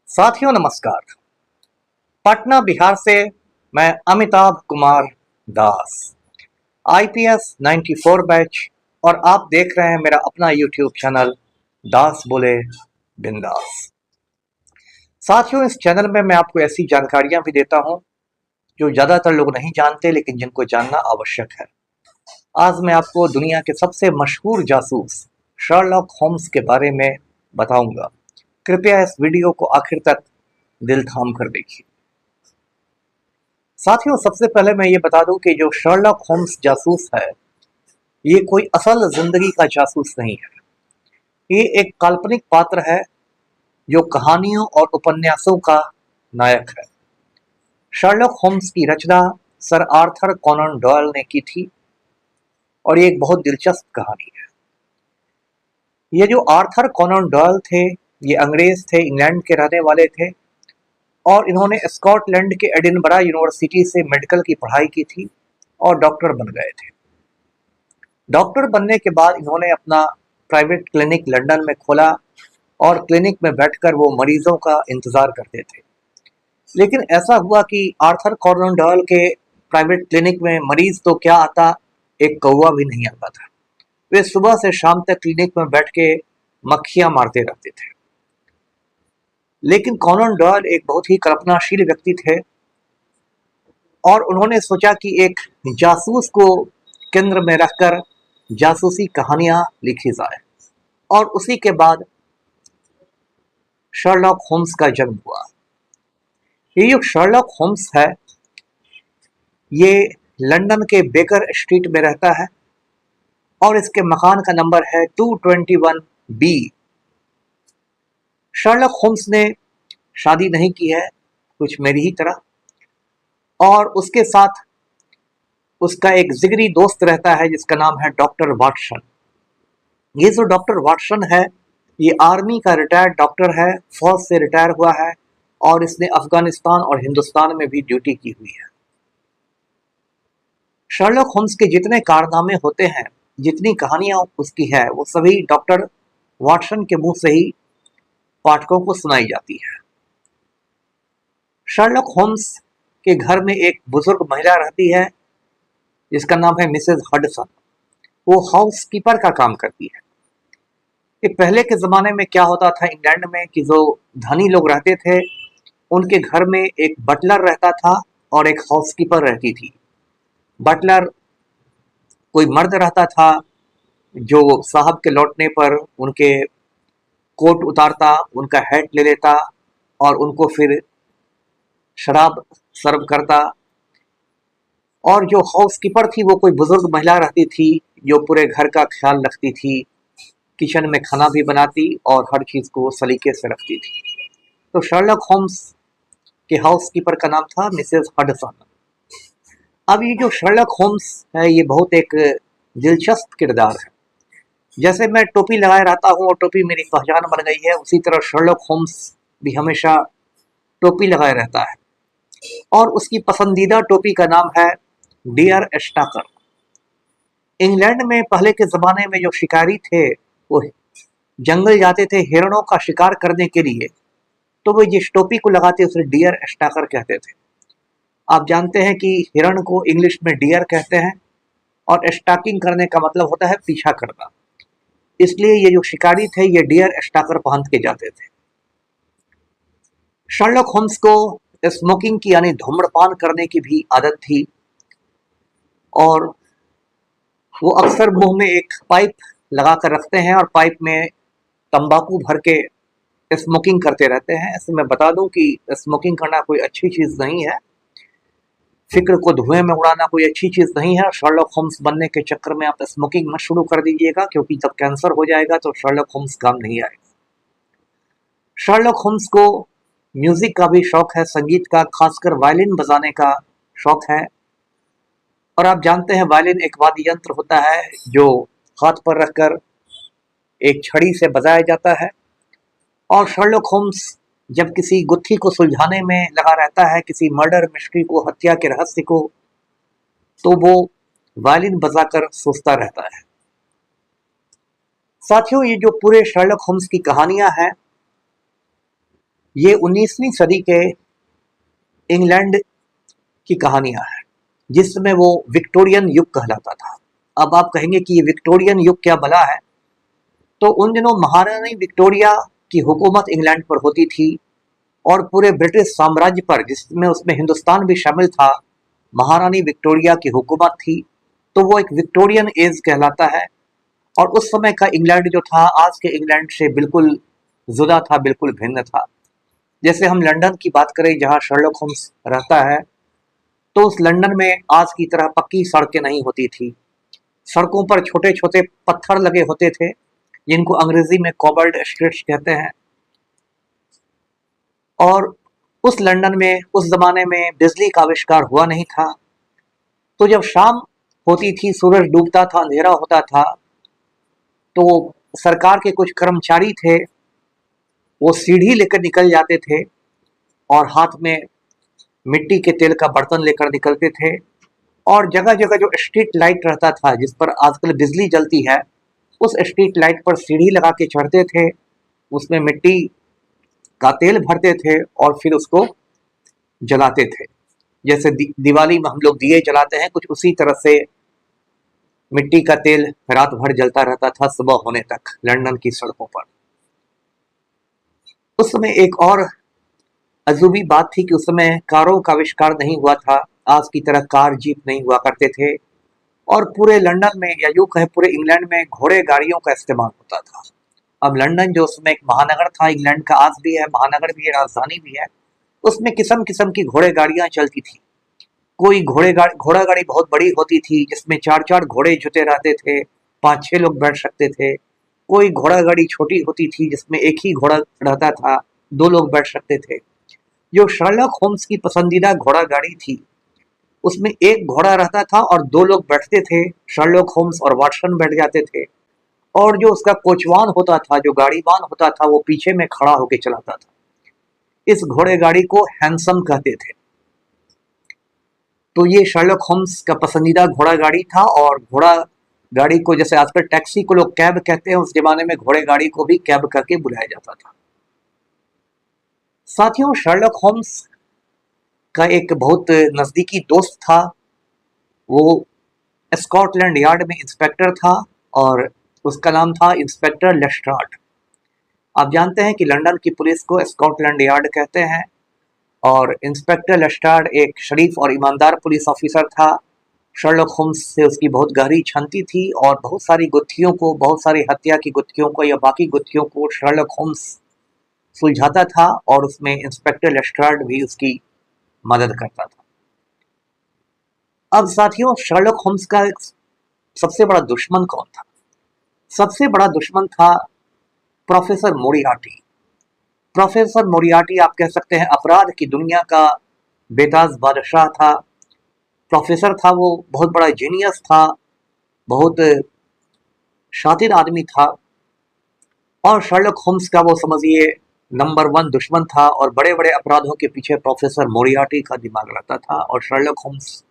साथियों नमस्कार। पटना बिहार से मैं अमिताभ कुमार दास, आईपीएस 94 बैच, और आप देख रहे हैं मेरा अपना यूट्यूब चैनल दास बोले बिंदास। साथियों, इस चैनल में मैं आपको ऐसी जानकारियां भी देता हूं जो ज्यादातर लोग नहीं जानते लेकिन जिनको जानना आवश्यक है। आज मैं आपको दुनिया के सबसे मशहूर जासूस शर्लॉक होम्स के बारे में बताऊंगा। कृपया इस वीडियो को आखिर तक दिल थाम कर देखिए। साथियों, सबसे पहले मैं ये बता दूं कि जो शर्लॉक होम्स जासूस है, ये कोई असल जिंदगी का जासूस नहीं है। ये एक काल्पनिक पात्र है जो कहानियों और उपन्यासों का नायक है। शर्लॉक होम्स की रचना सर आर्थर कॉनन डॉयल ने की थी और ये एक बहुत दिलचस्प कहानी है। ये जो आर्थर कॉनन डॉयल थे, ये अंग्रेज थे, इंग्लैंड के रहने वाले थे और इन्होंने स्कॉटलैंड के एडिनबरा यूनिवर्सिटी से मेडिकल की पढ़ाई की थी और डॉक्टर बन गए थे। डॉक्टर बनने के बाद इन्होंने अपना प्राइवेट क्लिनिक लंदन में खोला और क्लिनिक में बैठकर वो मरीजों का इंतजार करते थे। लेकिन ऐसा हुआ कि आर्थर कॉनन डॉयल के प्राइवेट क्लिनिक में मरीज तो क्या आता, एक कौवा भी नहीं आता था। वे सुबह से शाम तक क्लिनिक में बैठ के मक्खियां मारते रहते थे। लेकिन कॉनन डॉयल एक बहुत ही कल्पनाशील व्यक्ति थे और उन्होंने सोचा कि एक जासूस को केंद्र में रखकर जासूसी कहानियां लिखी जाए, और उसी के बाद शर्लॉक होम्स का जन्म हुआ। ये जो शर्लॉक होम्स है, ये लंदन के बेकर स्ट्रीट में रहता है और इसके मकान का नंबर है 221 बी। शर्लॉक होम्स ने शादी नहीं की है, कुछ मेरी ही तरह, और उसके साथ उसका एक जिगरी दोस्त रहता है जिसका नाम है डॉक्टर वाटसन। ये जो डॉक्टर वाटसन है, ये आर्मी का रिटायर्ड डॉक्टर है, फौज से रिटायर हुआ है और इसने अफगानिस्तान और हिंदुस्तान में भी ड्यूटी की हुई है। शर्लॉक होम्स के जितने कारनामे होते हैं, जितनी कहानियां उसकी है, वो सभी डॉक्टर वाटसन के मुंह से ही पाठकों को सुनाई जाती है। शर्लॉक होम्स के घर में एक बुजुर्ग महिला रहती है जिसका नाम है मिसेज हडसन। वो हाउसकीपर का काम करती है। कि पहले के ज़माने में क्या होता था इंग्लैंड में कि जो धनी लोग रहते थे, उनके घर में एक बटलर रहता था और एक हाउसकीपर रहती थी। बटलर कोई मर्द रहता था जो साहब के लौटने पर उनके कोट उतारता, उनका हैट ले लेता और उनको फिर शराब सर्व करता। और जो हाउसकीपर थी वो कोई बुजुर्ग महिला रहती थी जो पूरे घर का ख्याल रखती थी, किचन में खाना भी बनाती और हर चीज़ को सलीके से रखती थी। तो शर्लॉक होम्स के हाउसकीपर का नाम था मिसेज हडसन। अब ये जो शर्लॉक होम्स है, ये बहुत एक दिलचस्प किरदार है। जैसे मैं टोपी लगाए रहता हूँ और टोपी मेरी पहचान बन गई है, उसी तरह शर्लॉक होम्स भी हमेशा टोपी लगाए रहता है और उसकी पसंदीदा टोपी का नाम है डियर स्टाकर। इंग्लैंड में पहले के ज़माने में जो शिकारी थे, वो जंगल जाते थे हिरणों का शिकार करने के लिए, तो वो जिस टोपी को लगाते उसे डियर स्टाकर कहते थे। आप जानते हैं कि हिरण को इंग्लिश में डियर कहते हैं और स्टाकिंग करने का मतलब होता है पीछा करना। इसलिए ये जो शिकारी थे, ये डियर स्टाकर पहन के जाते थे। शर्लॉक होम्स को स्मोकिंग की यानी धूम्रपान करने की भी आदत थी और वो अक्सर मुंह में एक पाइप लगा कर रखते हैं और पाइप में तंबाकू भर के स्मोकिंग करते रहते हैं। ऐसे मैं बता दूं कि स्मोकिंग करना कोई अच्छी चीज़ नहीं है, फिक्र को धुएं में उड़ाना कोई अच्छी चीज़ नहीं है। शर्लॉक होम्स बनने के चक्कर में आप स्मोकिंग मत शुरू कर दीजिएगा, क्योंकि जब कैंसर हो जाएगा तो शर्लॉक होम्स काम नहीं आएगा। शर्लॉक होम्स को म्यूजिक का भी शौक है, संगीत का, खासकर वायलिन बजाने का शौक है। और आप जानते हैं वायलिन एक वाद्य यंत्र होता है जो हाथ पर रखकर एक छड़ी से बजाया जाता है। और शर्लॉक होम्स जब किसी गुत्थी को सुलझाने में लगा रहता है, किसी मर्डर मिस्ट्री को, हत्या के रहस्य को, तो वो वायलिन बजाकर सोचता रहता है। साथियों, ये जो पूरे शर्लॉक होम्स की कहानियां हैं, ये 19वीं सदी के इंग्लैंड की कहानियां हैं, जिसमें वो विक्टोरियन युग कहलाता था। अब आप कहेंगे कि ये विक्टोरियन युग क्या भला है? तो उन दिनों महारानी विक्टोरिया की हुकूमत इंग्लैंड पर होती थी और पूरे ब्रिटिश साम्राज्य पर, जिसमें उसमें हिंदुस्तान भी शामिल था, महारानी विक्टोरिया की हुकूमत थी। तो वो एक विक्टोरियन एज कहलाता है। और उस समय का इंग्लैंड जो था आज के इंग्लैंड से बिल्कुल जुदा था, बिल्कुल भिन्न था। जैसे हम लंदन की बात करें जहाँ शर्लक होम्स रहता है, तो उस लंदन में आज की तरह पक्की सड़कें नहीं होती थी। सड़कों पर छोटे छोटे पत्थर लगे होते थे, जिनको अंग्रेजी में कॉबल्ड स्ट्रीट्स कहते हैं। और उस लंदन में उस जमाने में बिजली का आविष्कार हुआ नहीं था। तो जब शाम होती थी, सूरज डूबता था, अंधेरा होता था, तो सरकार के कुछ कर्मचारी थे, वो सीढ़ी लेकर निकल जाते थे और हाथ में मिट्टी के तेल का बर्तन लेकर निकलते थे। और जगह जगह जो स्ट्रीट लाइट रहता था, जिस पर आजकल बिजली जलती है, उस स्ट्रीट लाइट पर सीढ़ी लगा के चढ़ते थे, उसमें मिट्टी का तेल भरते थे और फिर उसको जलाते थे। जैसे दिवाली में हम लोग दिए जलाते हैं, कुछ उसी तरह से मिट्टी का तेल रात भर जलता रहता था सुबह होने तक लंदन की सड़कों पर। उस समय एक और अजूबी बात थी कि उस समय कारों का आविष्कार नहीं हुआ था, आज की तरह कार जीप नहीं हुआ करते थे। और पूरे लंदन में, या यूं कहे पूरे इंग्लैंड में, घोड़े गाड़ियों का इस्तेमाल होता था। अब लंदन जो उसमें एक महानगर था, इंग्लैंड का आज भी है, महानगर भी है, राजधानी भी है, उसमें किस्म किस्म की घोड़े गाड़ियां चलती थी। कोई घोड़ा गाड़ी बहुत बड़ी होती थी, जिसमें चार चार घोड़े जुटे रहते थे, 5-6 लोग बैठ सकते थे। कोई घोड़ा गाड़ी छोटी होती थी, जिसमें एक ही घोड़ा रहता था, 2 लोग बैठ सकते थे। जो शर्लक होम्स की पसंदीदा घोड़ा गाड़ी थी, उसमें एक घोड़ा रहता था और 2 लोग बैठते थे, शर्लक होम्स और वाटसन बैठ जाते थे। और जो उसका कोचवान होता था, जो गाड़ीवान होता था, वो पीछे में खड़ा होकर चलाता था। इस घोड़े गाड़ी को हैंसम कहते थे। तो ये शर्लक होम्स का पसंदीदा घोड़ा गाड़ी था। और घोड़ा गाड़ी को, जैसे आजकल टैक्सी को लोग कैब कहते हैं, उस जमाने में घोड़े गाड़ी को भी कैब करके बुलाया जाता था। साथियों, शर्लक होम्स का एक बहुत नजदीकी दोस्त था। वो स्कॉटलैंड यार्ड में इंस्पेक्टर था और उसका नाम था इंस्पेक्टर लेस्ट्राड। आप जानते हैं कि लंदन की पुलिस को स्कॉटलैंड यार्ड कहते हैं। और इंस्पेक्टर लेस्ट्राड एक शरीफ और ईमानदार पुलिस ऑफिसर था। शर्लक होम्स से उसकी बहुत गहरी छनती थी और बहुत सारी गुत्थियों को, बहुत सारी हत्या की गुत्थियों को या बाकी गुत्थियों को शर्लक होम्स सुलझाता था, और उसमें इंस्पेक्टर लेस्ट्राड भी उसकी मदद करता था। अब साथियों, शर्लक होम्स का सबसे बड़ा दुश्मन कौन था? सबसे बड़ा दुश्मन था प्रोफेसर मोरियार्टी। प्रोफेसर मोरियार्टी आप कह सकते हैं अपराध की दुनिया का बेताज बादशाह था। प्रोफेसर था वो, बहुत बड़ा जीनियस था, बहुत शातिर आदमी था। और शर्लक होम्स का वो समझिए नंबर 1 दुश्मन था। और बड़े बड़े अपराधों के पीछे प्रोफेसर मोरियार्टी का दिमाग रहता था और शर्लक होम्स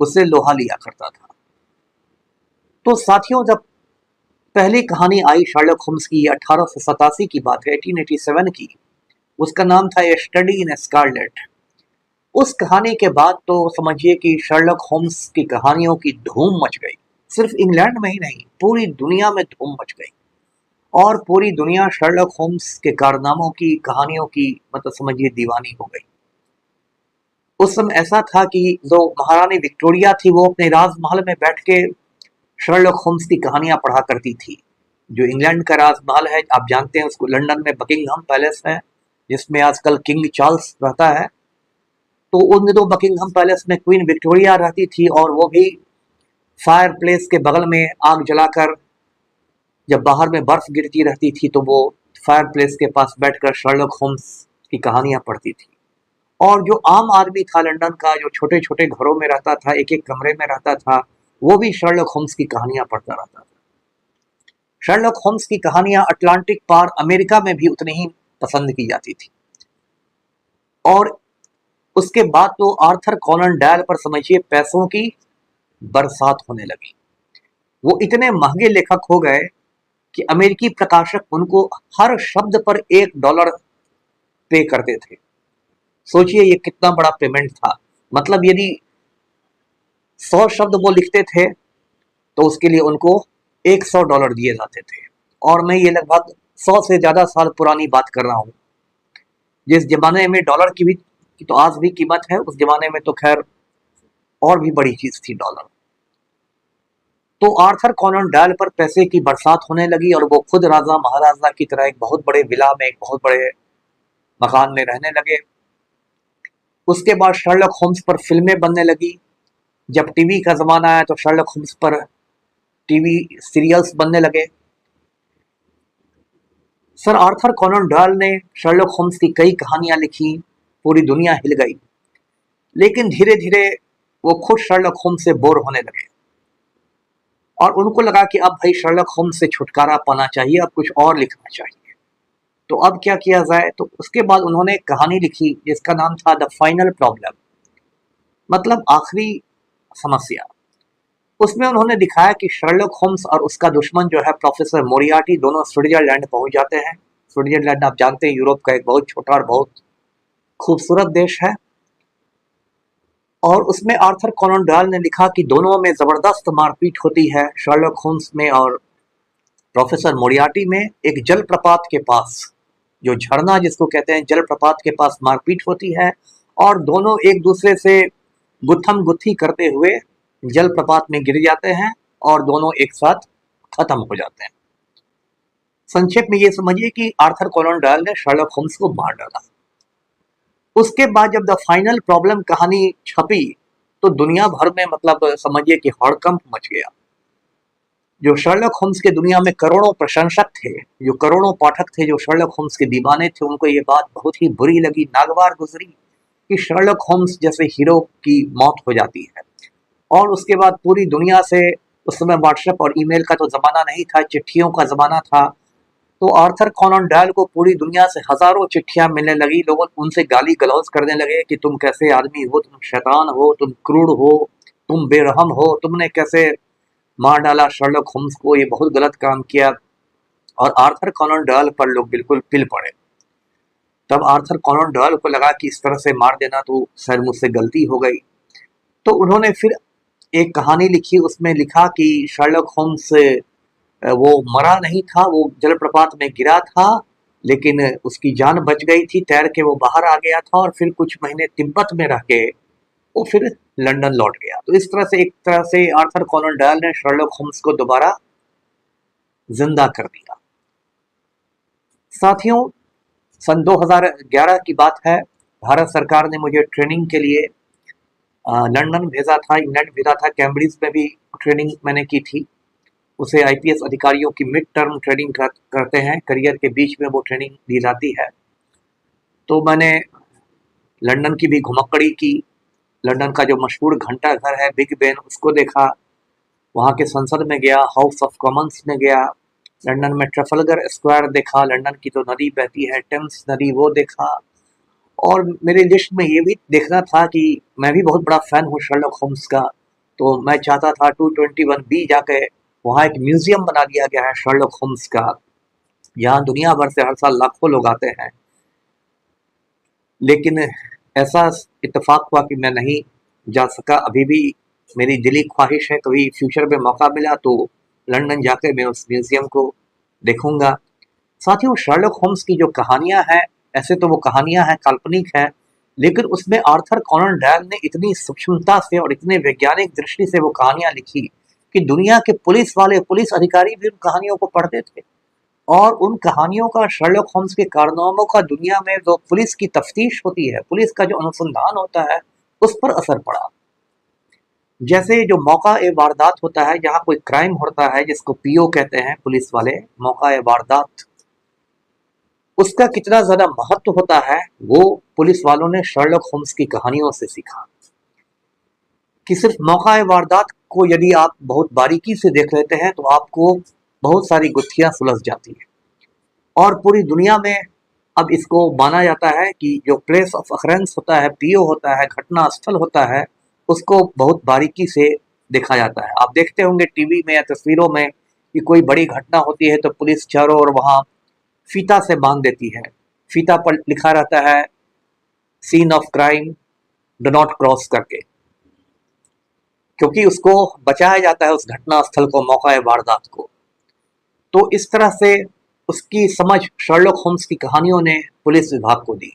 उससे लोहा लिया करता था। तो साथियों, जब पहली कहानी आई शर्लक होम्स की, 1887 की बात है, 1887 की, उसका नाम था ए स्टडी इन स्कारलेट। उस कहानी के बाद तो समझिए कि शर्लक होम्स की कहानियों की धूम मच गई। सिर्फ इंग्लैंड में ही नहीं, पूरी दुनिया में धूम मच गई। और पूरी दुनिया शर्लक होम्स के कारनामों की, कहानियों की, मतलब समझिए दीवानी हो गई। उस समय ऐसा था कि जो महारानी विक्टोरिया थी, वो अपने राजमहल में बैठ के शर्लक होम्स की कहानियां पढ़ा करती थी। जो इंग्लैंड का राजमहल है, आप जानते हैं उसको, लंदन में बकिंगहम पैलेस है, जिसमें आजकल किंग चार्ल्स रहता है। तो उन दिनों बकिंगहम पैलेस में क्वीन विक्टोरिया रहती थी, और वो भी फायर प्लेस के बगल में आग जलाकर, जब बाहर में बर्फ गिरती रहती थी, तो वो फायर प्लेस के पास बैठकर शर्लक होम्स की कहानियां पढ़ती थी। और जो आम आदमी था लंदन का, जो छोटे छोटे घरों में रहता था, एक एक कमरे में रहता था, वो भी शर्लक होम्स की कहानियां पढ़ता रहता था। शर्लक होम्स की कहानियां अटलांटिक पार अमेरिका में भी उतनी ही पसंद की जाती थी। और उसके बाद तो आर्थर कॉनन डॉयल पर समझिए पैसों की बरसात होने लगी। वो इतने महंगे लेखक हो गए कि अमेरिकी प्रकाशक उनको हर शब्द पर $1 पे करते थे। सोचिए ये कितना बड़ा पेमेंट था। मतलब यदि 100 शब्द वो लिखते थे तो उसके लिए उनको $100 दिए जाते थे। और मैं ये लगभग 100 से ज्यादा साल पुरानी बात कर रहा हूँ। जिस जमाने में डॉलर की तो आज भी कीमत है, उस जमाने में तो खैर और भी बड़ी चीज थी डॉलर। तो आर्थर कॉनन डॉयल पर पैसे की बरसात होने लगी और वो खुद राजा महाराजा की तरह एक बहुत बड़े विला में, एक बहुत बड़े मकान में रहने लगे। उसके बाद शर्लक होम्स पर फिल्में बनने लगी। जब टीवी का जमाना आया तो शर्लक होम्स पर टीवी सीरियल्स बनने लगे। सर आर्थर कॉनन डॉयल ने शर्लक होम्स की कई कहानियां लिखी, पूरी दुनिया हिल गई। लेकिन धीरे धीरे वो खुद शर्लक होम्स से बोर होने लगे और उनको लगा कि अब भाई शर्लक होम्स से छुटकारा पाना चाहिए, अब कुछ और लिखना चाहिए। तो अब क्या किया जाए? तो उसके बाद उन्होंने एक कहानी लिखी जिसका नाम था द फाइनल प्रॉब्लम, मतलब आखिरी समस्या। उसमें उन्होंने दिखाया कि शर्लक होम्स और उसका दुश्मन जो है प्रोफेसर मोरियार्टी, दोनों स्विट्जरलैंड पहुंच जाते हैं। स्विट्जरलैंड आप जानते हैं यूरोप का एक बहुत छोटा और बहुत खूबसूरत देश है। और उसमें आर्थर कॉनन डॉयल ने लिखा कि दोनों में जबरदस्त मारपीट होती है, शर्लक होम्स में और प्रोफेसर मोरियार्टी में। एक जलप्रपात के पास, जो झरना जिसको कहते हैं, जलप्रपात के पास मारपीट होती है और दोनों एक दूसरे से गुत्थम गुत्थी करते हुए जलप्रपात में गिर जाते हैं और दोनों एक साथ खत्म हो जाते हैं। संक्षेप में ये समझिए कि आर्थर कॉनन डॉयल ने शर्लक होम्स को मार डाला। उसके बाद जब द फाइनल प्रॉब्लम कहानी छपी तो दुनिया भर में, मतलब समझिए कि हड़कंप मच गया। जो शर्लक होम्स के दुनिया में करोड़ों प्रशंसक थे, जो करोड़ों पाठक थे, जो शर्लक होम्स के दीवाने थे, उनको ये बात बहुत ही बुरी लगी, नागवार गुजरी कि शर्लक होम्स जैसे हीरो की मौत हो जाती है। और उसके बाद पूरी दुनिया से, उस समय व्हाट्सएप और ईमेल का तो जमाना नहीं था, चिट्ठियों का जमाना था। तो आर्थर कॉनन डॉयल को पूरी दुनिया से हजारों चिट्ठियां मिलने लगी। लोग उनसे गाली गलौज करने लगे कि तुम कैसे आदमी हो, तुम शैतान हो, तुम क्रूर हो, तुम बेरहम हो, तुमने कैसे मार डाला शर्लक होम्स को, ये बहुत गलत काम किया। और आर्थर कॉनन डॉयल पर लोग बिल्कुल पिल पड़े। तब आर्थर कॉनन डॉयल को लगा कि इस तरह से मार देना तो शायद मुझसे गलती हो गई। तो उन्होंने फिर एक कहानी लिखी, उसमें लिखा कि शर्लक होम्स वो मरा नहीं था, वो जलप्रपात में गिरा था, लेकिन उसकी जान बच गई थी, तैर के वो बाहर आ गया था और फिर कुछ महीने तिब्बत में रह के वो फिर लंदन लौट गया। तो इस तरह से, एक तरह से आर्थर कॉनन डॉयल ने शर्लक होम्स को दोबारा जिंदा कर दिया। साथियों, सन 2011 की बात है। भारत सरकार ने मुझे ट्रेनिंग के लिए लंदन भेजा था, इंग्लैंड भेजा था। कैम्ब्रिज में भी ट्रेनिंग मैंने की थी। उसे आईपीएस अधिकारियों की मिड टर्म ट्रेनिंग करते हैं, करियर के बीच में वो ट्रेनिंग दी जाती है। तो मैंने लंदन की भी घुमक्कड़ी की। लंदन का जो मशहूर घंटा घर है बिग बेन, उसको देखा। वहाँ के संसद में गया, हाउस ऑफ कॉमन्स में गया। लंदन में ट्रफलगर स्क्वायर देखा, लंदन की जो नदी बहती है टेम्स नदी, वो देखा। और मेरे लिस्ट में ये भी देखना था कि मैं भी बहुत बड़ा फैन हूँ शर्लक होम्स का, तो मैं चाहता था 221 बी जाके वहाँ एक म्यूजियम बना दिया गया है शर्लक होम्स का, जहाँ दुनिया भर से हर साल लाखों लोग आते हैं। लेकिन ऐसा इत्तेफाक हुआ कि मैं नहीं जा सका। अभी भी मेरी दिली ख्वाहिश है, कभी फ्यूचर में मौका मिला तो लंदन जाकर मैं उस म्यूजियम को देखूंगा। साथियों, शर्लक होम्स की जो कहानियां हैं, ऐसे तो वो कहानियां हैं, काल्पनिक हैं, लेकिन उसमें आर्थर कॉनन डॉयल ने इतनी सूक्ष्मता से और इतने वैज्ञानिक दृष्टि से वो कहानियां लिखी कि दुनिया के पुलिस वाले, पुलिस अधिकारी भी उन कहानियों को पढ़ते थे। और उन कहानियों का, शर्लक होम्स के कारनामों का दुनिया में जो पुलिस की तफ्तीश होती है, पुलिस का जो अनुसंधान होता है, उस पर असर पड़ा। जैसे जो मौका ए वारदात होता है, जहां कोई क्राइम होता है, जिसको पीओ कहते हैं पुलिस वाले, मौका ए वारदात, उसका कितना ज्यादा महत्व होता है, वो पुलिस वालों ने शर्लक होम्स की कहानियों से सीखा। कि सिर्फ मौका ए वारदात को यदि आप बहुत बारीकी से देख लेते हैं तो आपको बहुत सारी गुत्थियां सुलझ जाती हैं। और पूरी दुनिया में अब इसको माना जाता है कि जो प्लेस ऑफ अकरेंस होता है, पीओ होता है, घटना स्थल होता है, उसको बहुत बारीकी से देखा जाता है। आप देखते होंगे टीवी में या तस्वीरों में कि कोई बड़ी घटना होती है तो पुलिस चारों ओर वहां फीता से बांध देती है। फीता पर लिखा रहता है scene of crime do not cross करके, क्योंकि उसको बचाया जाता है उस घटना स्थल को, मौका वारदात को। तो इस तरह से उसकी समझ शर्लॉक होम्स की कहानियों ने पुलिस विभाग को दी,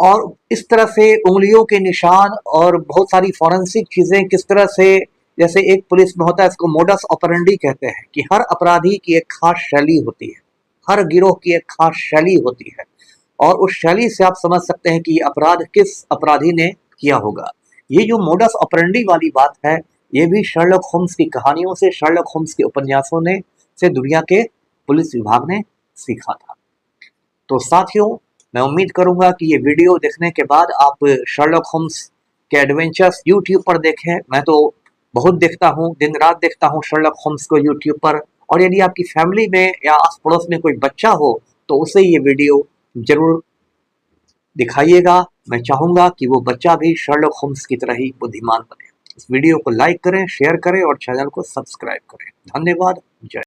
और इस तरह से उंगलियों के निशान और बहुत सारी फॉरेंसिक चीजें किस तरह से, जैसे एक पुलिस में होता है, इसको मोडस ऑपरेंडी कहते हैं, कि हर अपराधी की एक खास शैली होती है, हर गिरोह की एक खास शैली होती है, और उस शैली से आप समझ सकते हैं कि ये अपराध किस अपराधी ने किया होगा। ये जो मोडस ऑपरेंडी वाली बात है, ये भी शर्लॉक होम्स की कहानियों से, शर्लॉक होम्स के उपन्यासों ने से दुनिया के पुलिस विभाग ने सीखा था। तो साथियों, मैं उम्मीद करूंगा कि ये वीडियो देखने के बाद आप शर्लॉक होम्स के एडवेंचर्स यूट्यूब पर देखें। मैं तो बहुत देखता हूँ, दिन रात देखता हूँ शर्लॉक होम्स को यूट्यूब पर, और यदि आपकी फैमिली में या आस पड़ोस में कोई बच्चा हो तो उसे ये वीडियो जरूर दिखाइएगा। मैं चाहूंगा कि वो बच्चा भी शर्लॉक होम्स की तरह ही बुद्धिमान बने। इस वीडियो को लाइक करें, शेयर करें और चैनल को सब्सक्राइब करें। धन्यवाद। जय